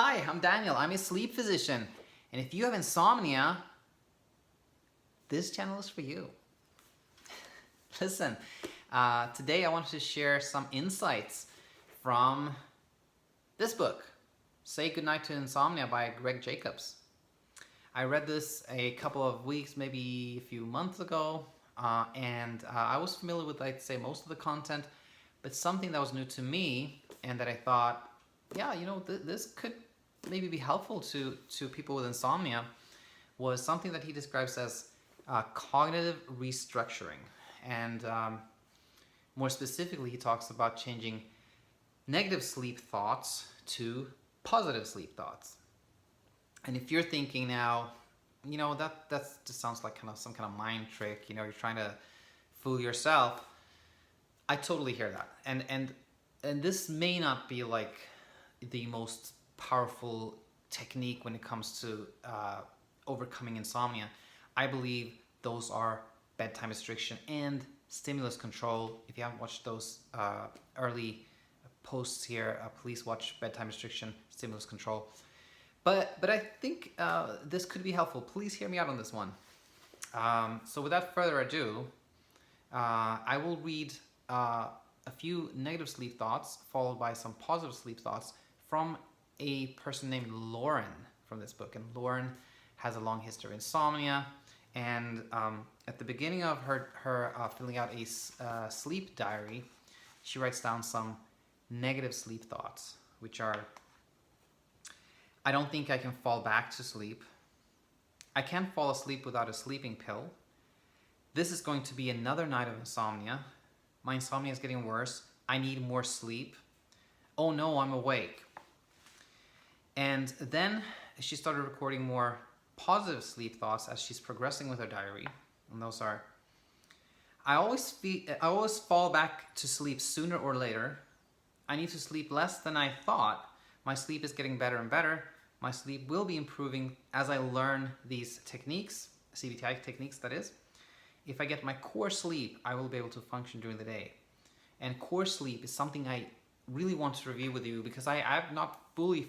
Hi, I'm Daniel. I'm a sleep physician. And if you have insomnia, this channel is for you. Listen, today I wanted to share some insights from this book, Say Goodnight to Insomnia by Greg Jacobs. I read this a couple of weeks, maybe a few months ago, and I was familiar with, I'd say, most of the content, but something that was new to me and that I thought, yeah, this could maybe be helpful to people with insomnia was something that he describes as cognitive restructuring. And more specifically, he talks about changing negative sleep thoughts to positive sleep thoughts. And if you're thinking now, that just sounds like some kind of mind trick, you're trying to fool yourself, I totally hear that. And this may not be like the most powerful technique when it comes to overcoming insomnia. I believe those are bedtime restriction and stimulus control. If you haven't watched those early posts here, please watch bedtime restriction, stimulus control. But I think this could be helpful. Please hear me out on this one. So without further ado, I will read a few negative sleep thoughts followed by some positive sleep thoughts from a person named Lauren from this book. And Lauren has a long history of insomnia. And at the beginning of her filling out a sleep diary, she writes down some negative sleep thoughts, which are: I don't think I can fall back to sleep. I can't fall asleep without a sleeping pill. This is going to be another night of insomnia. My insomnia is getting worse. I need more sleep. Oh no, I'm awake. And then she started recording more positive sleep thoughts as she's progressing with her diary. And those are: I always fall back to sleep sooner or later. I need to sleep less than I thought. My sleep is getting better and better. My sleep will be improving as I learn these techniques, CBTI techniques that is. If I get my core sleep, I will be able to function during the day. And core sleep is something I really want to review with you because I've not fully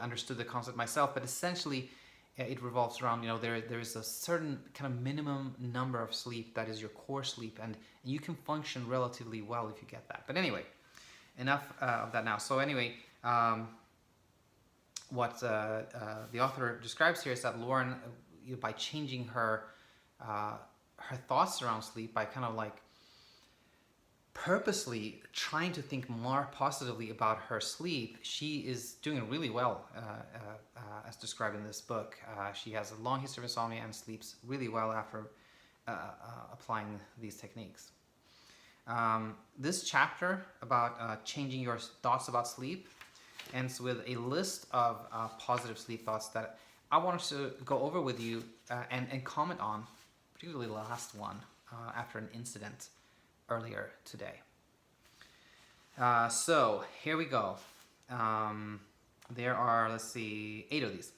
understood the concept myself, but essentially it revolves around, there is a certain kind of minimum number of sleep that is your core sleep, and you can function relatively well if you get that. But anyway, enough of that now. So anyway, what the author describes here is that Lauren, by changing her thoughts around sleep, by kind of like purposely trying to think more positively about her sleep, she is doing really well, as described in this book. She has a long history of insomnia and sleeps really well after applying these techniques. This chapter about changing your thoughts about sleep ends with a list of positive sleep thoughts that I wanted to go over with you and comment on, particularly the last one after an incident earlier today. So here we go. There are, let's see, 8 of these.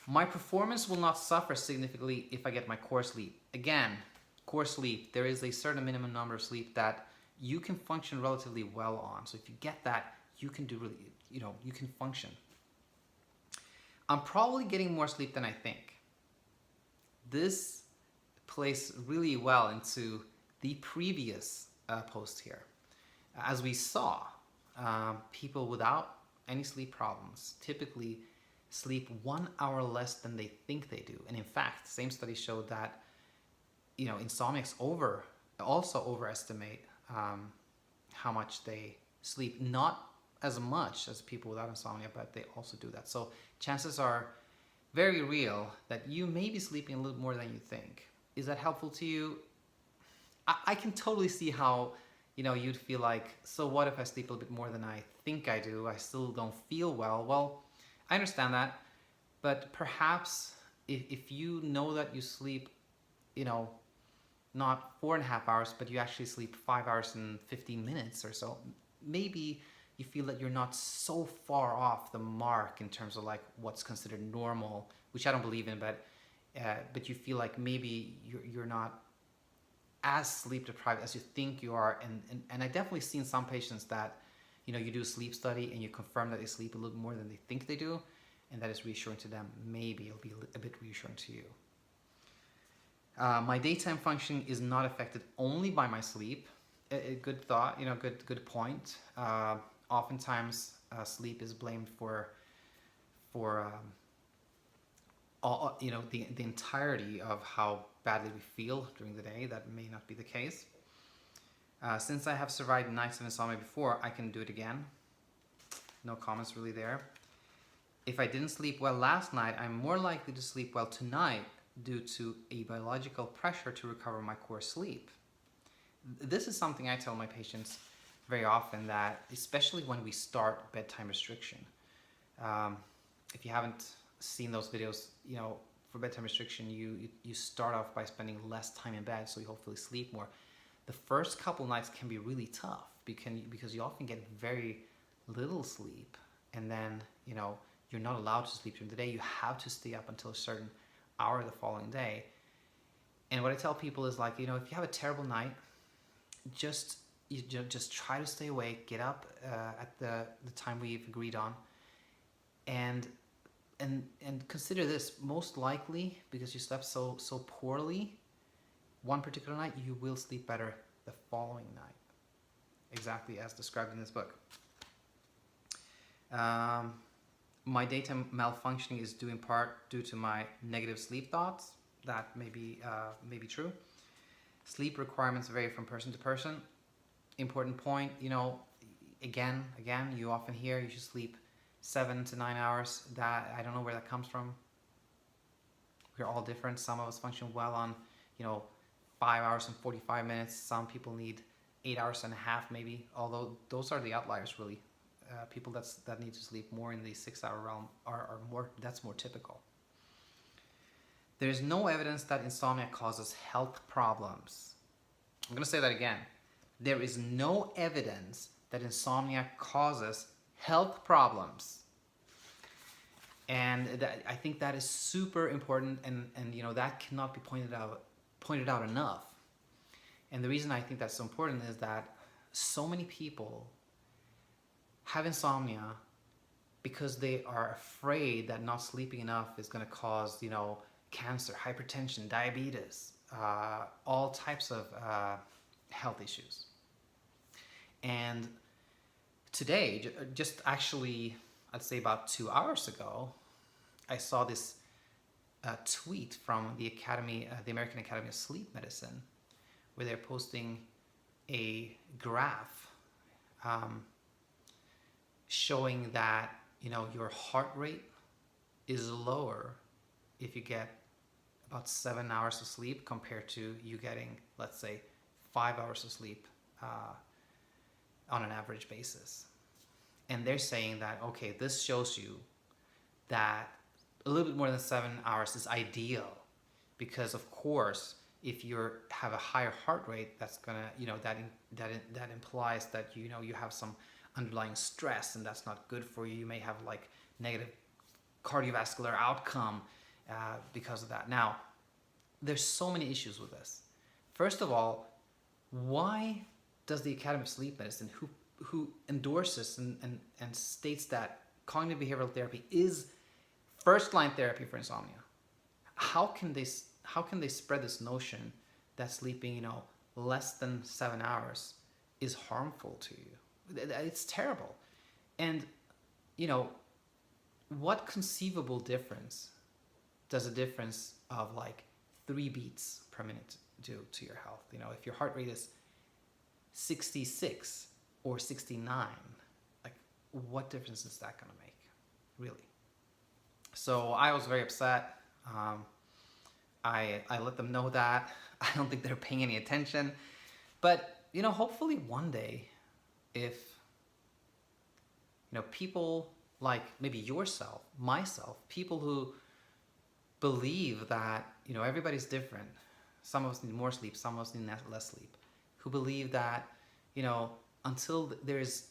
My performance will not suffer significantly if I get my core sleep. Again, core sleep, there is a certain minimum number of sleep that you can function relatively well on. So if you get that, you can do really, you can function. I'm probably getting more sleep than I think. This plays really well into the previous post here. As we saw, people without any sleep problems typically sleep 1 hour less than they think they do. And in fact, the same study showed that insomniacs also overestimate how much they sleep. Not as much as people without insomnia, but they also do that. So chances are very real that you may be sleeping a little more than you think. Is that helpful to you? I can totally see how you'd feel like, so what if I sleep a little bit more than I think I do? I still don't feel well. Well, I understand that, but perhaps if you know that you sleep, not 4.5 hours, but you actually sleep 5 hours and 15 minutes or so, maybe you feel that you're not so far off the mark in terms of like what's considered normal, which I don't believe in, but you feel like maybe you're not as sleep deprived as you think you are, and I definitely seen some patients that you do a sleep study and you confirm that they sleep a little more than they think they do, and that is reassuring to them, maybe it'll be a bit reassuring to you. My daytime functioning is not affected only by my sleep. A good thought, good point. Oftentimes, sleep is blamed for all, the entirety of how badly we feel during the day. That may not be the case. Since I have survived nights of insomnia before, I can do it again. No comments really there. If I didn't sleep well last night, I'm more likely to sleep well tonight due to a biological pressure to recover my core sleep. This is something I tell my patients very often, that especially when we start bedtime restriction. If you haven't seen those videos, for bedtime restriction, you start off by spending less time in bed, so you hopefully sleep more. The first couple nights can be really tough because you often get very little sleep, and then you're not allowed to sleep during the day. You have to stay up until a certain hour the following day. And what I tell people is, if you have a terrible night, just try to stay awake, get up at the time we've agreed on, and consider this: most likely, because you slept so poorly one particular night, you will sleep better the following night, exactly as described in this book. My daytime malfunctioning is due in part due to my negative sleep thoughts. That may be true. Sleep requirements vary from person to person. Important point, again, you often hear you should sleep 7 to 9 hours. That, I don't know where that comes from. We're all different. Some of us function well on, 5 hours and 45 minutes. Some people need 8 hours and a half maybe, although those are the outliers really. People that need to sleep more in the 6-hour realm are more, that's more typical. There's no evidence that insomnia causes health problems. I'm going to say that again. There is no evidence that insomnia causes health problems. And I think that is super important, and that cannot be pointed out enough. And the reason I think that's so important is that so many people have insomnia because they are afraid that not sleeping enough is going to cause, cancer, hypertension, diabetes, all types of health issues. And today, just actually, I'd say about 2 hours ago, I saw this tweet from the American Academy of Sleep Medicine, where they're posting a graph showing that your heart rate is lower if you get about 7 hours of sleep compared to you getting, let's say, 5 hours of sleep on an average basis. And they're saying that, okay, this shows you that a little bit more than 7 hours is ideal, because of course, if you have a higher heart rate, that's gonna, that implies that you have some underlying stress, and that's not good for you. You may have negative cardiovascular outcome because of that. Now, there's so many issues with this. First of all, why does the Academy of Sleep Medicine, who endorses and states that cognitive behavioral therapy is first-line therapy for insomnia, how can they spread this notion that sleeping less than 7 hours is harmful to you? It's terrible. And what conceivable difference does a difference of 3 beats per minute do to your health? If your heart rate is 66 or 69, what difference is that going to make, really? So I was very upset. I let them know that. I don't think they're paying any attention. But, hopefully one day, if, people like maybe yourself, myself, people who believe that, everybody's different. Some of us need more sleep, some of us need less sleep. Who believe that, until there's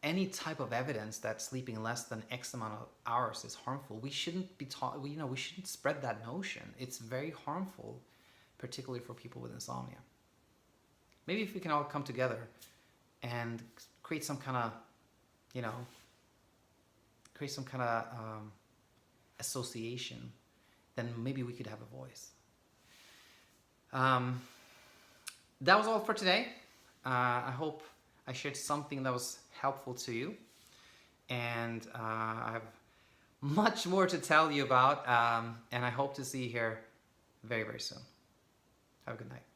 any type of evidence that sleeping less than X amount of hours is harmful, we shouldn't be taught, we shouldn't spread that notion. It's very harmful, particularly for people with insomnia. Maybe if we can all come together and create some kind of you know, create some kind of association, then maybe we could have a voice. That was all for today. I hope I shared something that was helpful to you. And I have much more to tell you about. And I hope to see you here very, very soon. Have a good night.